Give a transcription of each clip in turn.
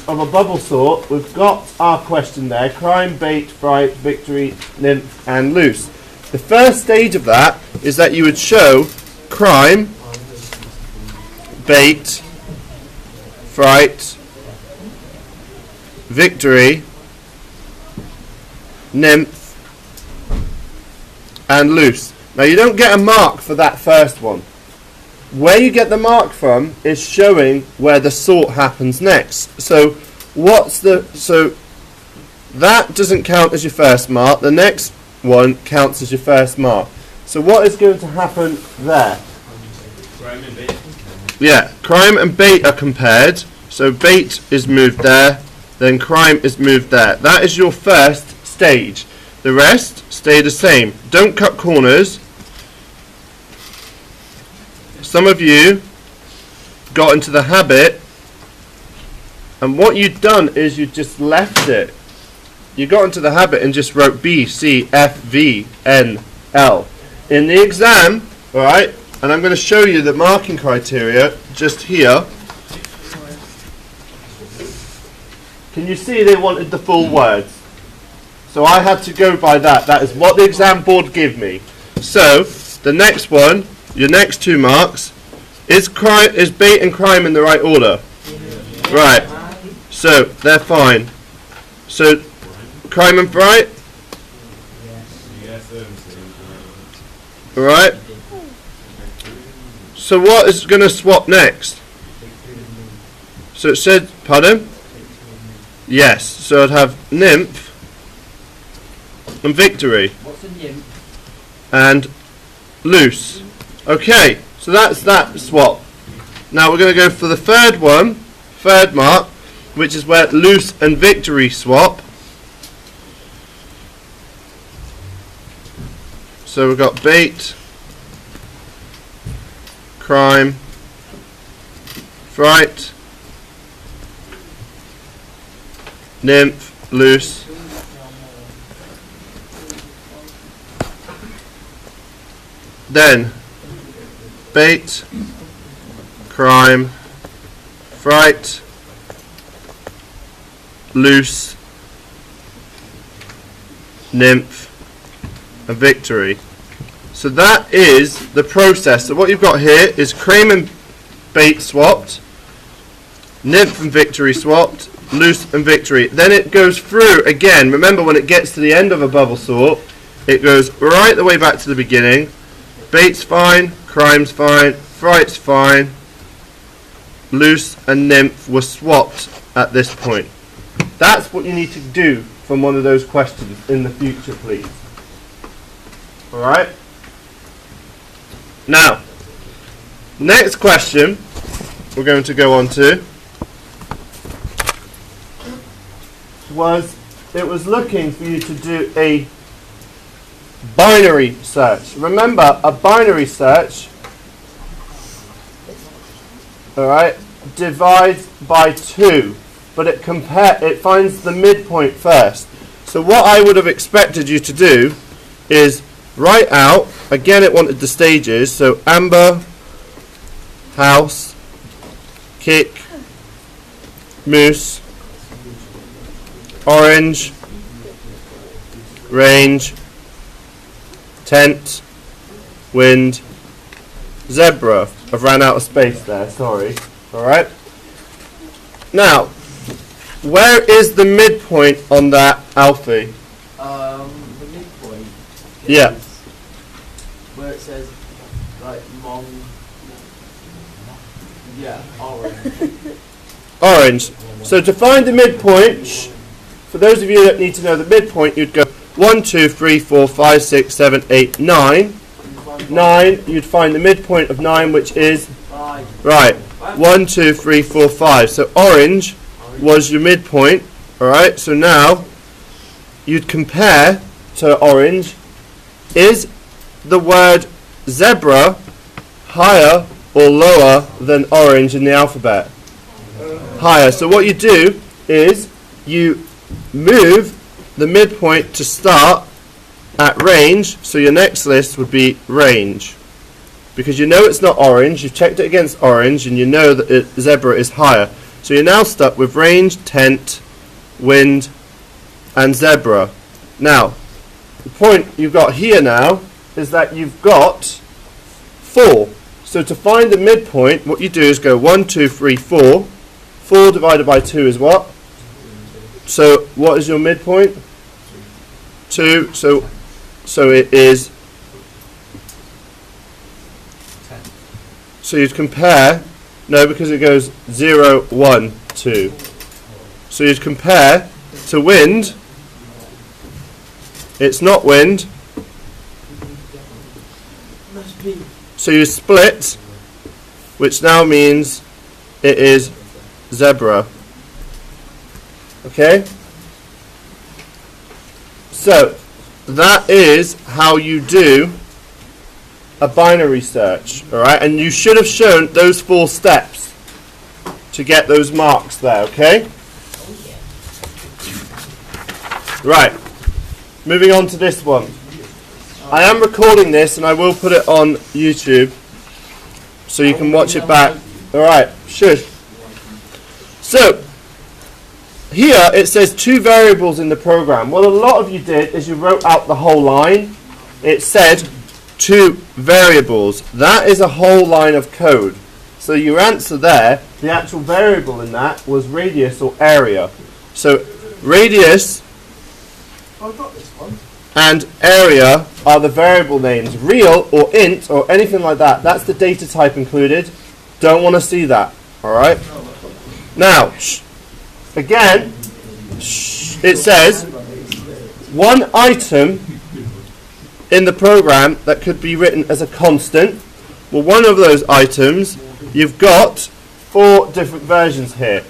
of a bubble sort, we've got our question there: crime, bait, fright, victory, nymph, and loose. The first stage of that is that you would show crime, bait, fright, victory, nymph, and loose. Now you don't get a mark for that first one. Where you get the mark from is showing where the sort happens next. So that doesn't count as your first mark. The next one counts as your first mark. So what is going to happen there? Crime and bait. Yeah, crime and bait are compared. So bait is moved there, then crime is moved there. That is your first stage. The rest stay the same. Don't cut corners. Some of you got into the habit, and what you'd done is you just left it. You got into the habit and just wrote B, C, F, V, N, L. In the exam, alright, and I'm going to show you the marking criteria just here. Can you see they wanted the full words? So I had to go by that. That is what the exam board give me. So, the next one, your next 2 marks, is bait and crime in the right order? Yeah. Right. So, they're fine. So, crime and fright? Yes. Alright. So what is going to swap next? So it said, pardon? Yes. So I'd have nymph and victory. What's a nymph? And loose. Okay, so that's that swap. Now we're going to go for the third one, third mark, which is where loose and victory swap. So we've got bait, crime, fright, nymph, loose. Then bait, crime, fright, loose, nymph, and victory. So that is the process. So what you've got here is crime and bait swapped, nymph and victory swapped, loose and victory. Then it goes through again. Remember, when it gets to the end of a bubble sort, it goes right the way back to the beginning. Bait's fine, crime's fine, fright's fine, loose and nymph were swapped at this point. That's what you need to do from one of those questions in the future, please. Alright? Now, next question we're going to go on to was looking for you to do a binary search. Remember, a binary search, alright, divides by 2, but it finds the midpoint first. So what I would have expected you to do is write out, again it wanted the stages, so amber, house, kick, moose, orange, range, tent, wind, zebra. I've ran out of space there, sorry. Alright? Now, where is the midpoint on that, Alfie? The midpoint. Yeah. Where it says, like, orange. Orange. So to find the midpoint, for those of you that need to know the midpoint, you'd go 1, 2, 3, 4, 5, 6, 7, 8, 9. 9, you'd find the midpoint of 9, which is 5. Right. 1, 2, 3, 4, 5. So orange was your midpoint. Alright, so now you'd compare to orange. Is the word zebra higher or lower than orange in the alphabet? Higher. So what you do is you move the midpoint to start at range, so your next list would be range. Because you know it's not orange, you've checked it against orange, and you know that zebra is higher. So you're now stuck with range, tent, wind, and zebra. Now, the point you've got here now is that you've got 4. So to find the midpoint, what you do is go 1, 2, 3, 4. 4 divided by 2 is what? So what is your midpoint? 2. So it is. So you'd compare. No, because it goes 0, 1, 2. So you'd compare to wind. It's not wind. Must be. So you split, which now means it is zebra. Okay? So that is how you do a binary search. Alright? And you should have shown those 4 steps to get those marks there. Okay? Right. Moving on to this one. I am recording this and I will put it on YouTube so you can watch it back. Alright, should. So, here it says 2 variables in the program. What a lot of you did is you wrote out the whole line. It said 2 variables. That is a whole line of code. So your answer there, the actual variable in that was radius or area. So radius I've got this one. and area are the variable names. Real or int or anything like that, that's the data type included. Don't want to see that. Alright? Now, again, it says 1 item in the program that could be written as a constant. Well, one of those items, you've got 4 different versions here.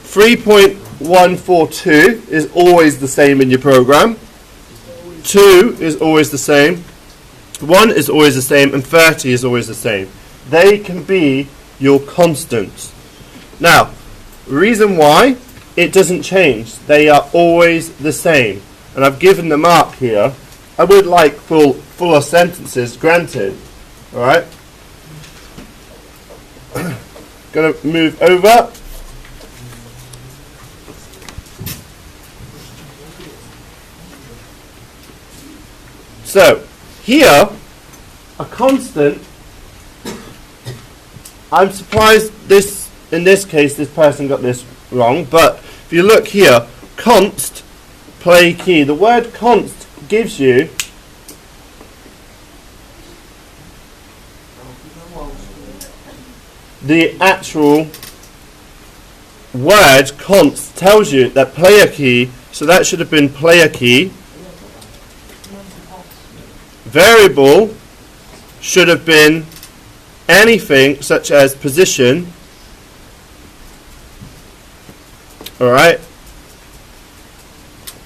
3.142 is always the same in your program. 2 is always the same. 1 is always the same, and 30 is always the same. They can be your constants. Now, reason why it doesn't change. They are always the same. And I've given the mark here. I would like fuller sentences, granted. Alright? Going to move over. So, here, a constant, I'm surprised in this case this person got this wrong, but if you look here, const, play key, the word const gives you the actual word const tells you that player key, so that should have been player key. Variable should have been anything such as position. Alright?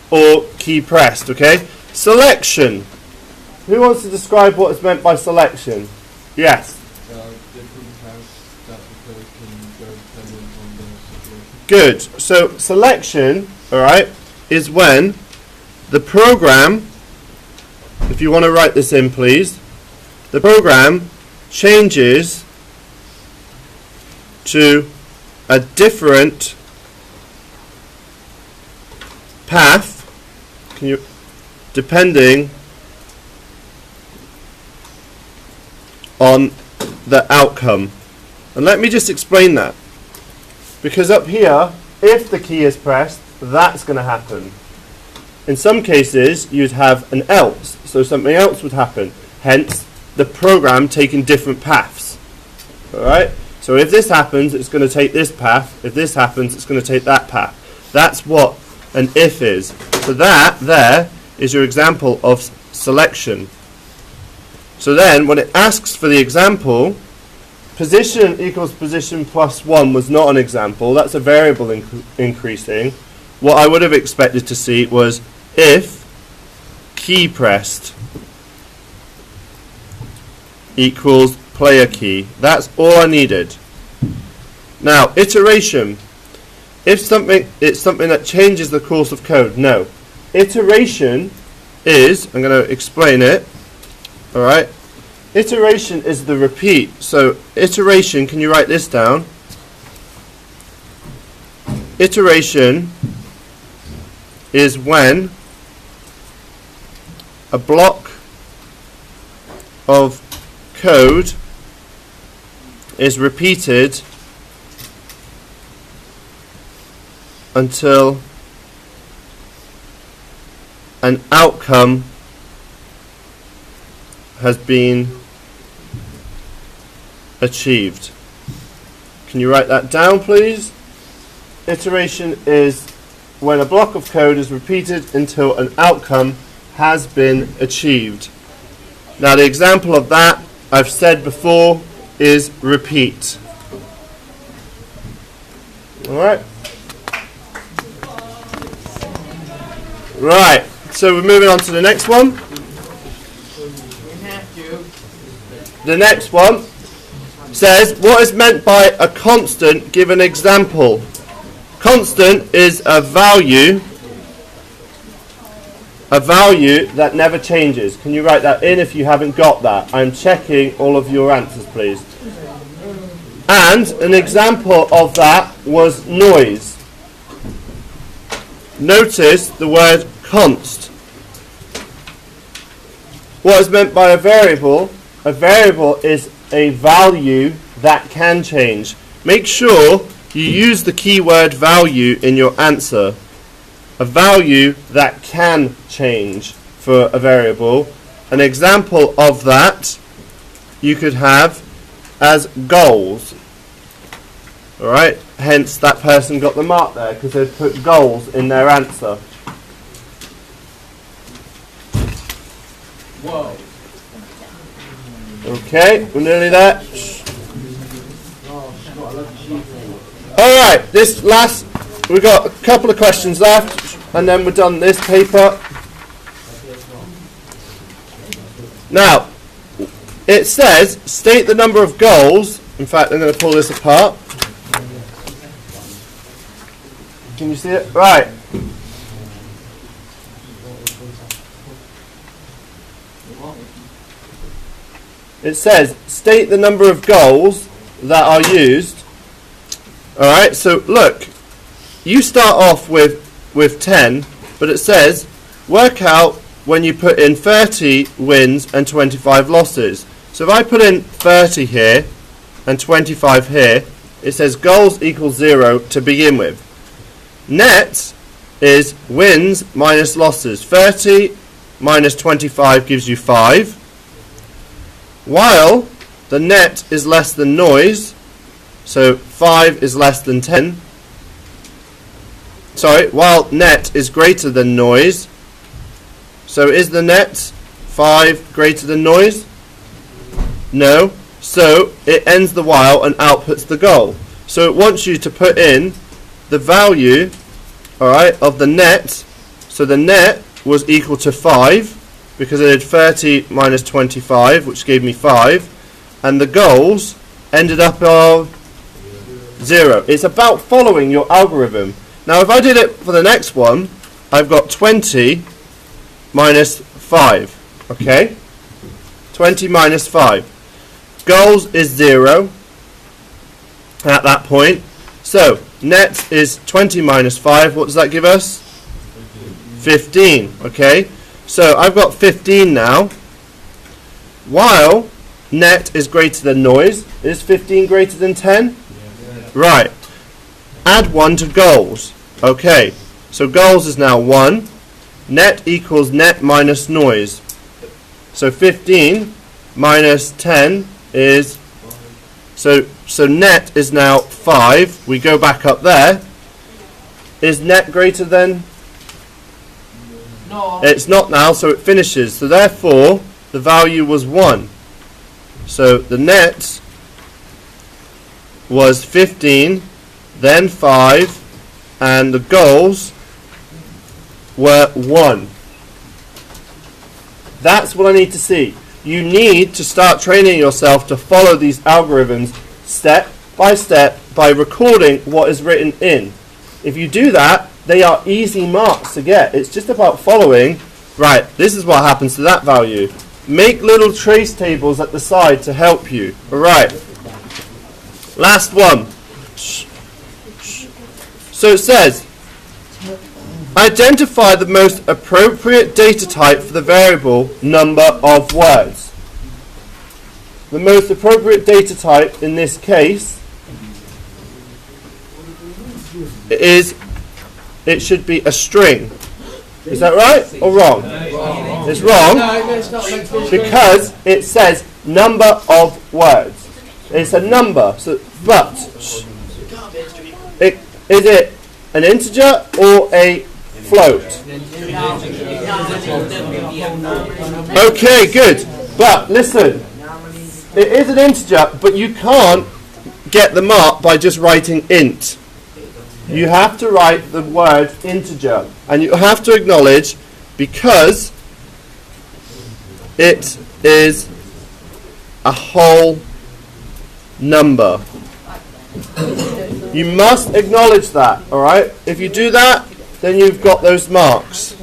Or key pressed, okay? Selection. Who wants to describe what is meant by selection? Yes. Different paths that the code can go depending on the situation. Good. So selection, alright, is when the program, if you want to write this in please, the program changes to a different path, depending on the outcome. And let me just explain that. Because up here, if the key is pressed, that's going to happen. In some cases, you'd have an else, so something else would happen. Hence, the program taking different paths. Alright? So if this happens, it's going to take this path. If this happens, it's going to take that path. That's what an if is. So that there is your example of selection. So then, when it asks for the example, position equals position plus 1 was not an example. That's a variable increasing. What I would have expected to see was if key pressed equals player key. That's all I needed. Now, iteration. If it's something that changes the course of code. No. Iteration is, I'm going to explain it. Alright. Iteration is the repeat. So iteration, can you write this down? iteration is when a block of code is repeated until an outcome has been achieved. Can you write that down, please? Iteration is when a block of code is repeated until an outcome has been achieved. Now the example of that I've said before is repeat. Alright? Right, so we're moving on to the next one. The next one says, what is meant by a constant? Give an example. Constant is a value that never changes. Can you write that in if you haven't got that? I'm checking all of your answers, please. And an example of that was noise. Notice the word const. What is meant by a variable? A variable is a value that can change. Make sure you use the keyword value in your answer. A value that can change for a variable. An example of that you could have as goals. Alright, hence that person got the mark there because they've put goals in their answer. Whoa. Okay, we're nearly there. Alright, this last, we've got a couple of questions left and then we're done this paper. Now, it says, state the number of goals. In fact, I'm going to pull this apart. Can you see it? Right. It says, state the number of goals that are used. Alright, so look, you start off with 10, but it says, work out when you put in 30 wins and 25 losses. So if I put in 30 here and 25 here, it says goals equals 0 to begin with. Net is wins minus losses. 30 minus 25 gives you 5. While the net is less than noise, so 5 is less than 10. Sorry, while net is greater than noise, so is the net 5 greater than noise? No. So it ends the while and outputs the goal. So it wants you to put in the value, alright, of the net. So the net was equal to 5 because it had 30 minus 25, which gave me 5, and the goals ended up of 0. It's about following your algorithm. Now if I did it for the next one, I've got 20 minus 5, okay? 20 minus 5. Goals is 0 at that point. So net is 20 minus 5. What does that give us? 15. Okay. So I've got 15 now. While net is greater than noise, is 15 greater than 10? Yeah. Right. Add 1 to goals. Okay. So goals is now 1. Net equals net minus noise. So 15 minus 10 is, so net is now 5. We go back up there. Is net greater than? No. It's not now, so it finishes. So therefore, the value was 1. So the net was 15, then 5, and the goals were 1. That's what I need to see. You need to start training yourself to follow these algorithms step by step by recording what is written in. If you do that, they are easy marks to get. It's just about following, right, this is what happens to that value. Make little trace tables at the side to help you. Alright. Last one. So it says, identify the most appropriate data type for the variable number of words. The most appropriate data type in this case is, it should be a string. Is that right or wrong? It's wrong because it says number of words. It's a number, so, but is it an integer or a float? Okay, good. But listen, it is an integer, but you can't get the mark by just writing int. You have to write the word integer, and you have to acknowledge, because it is a whole number. You must acknowledge that, alright? If you do that, then you've got those marks.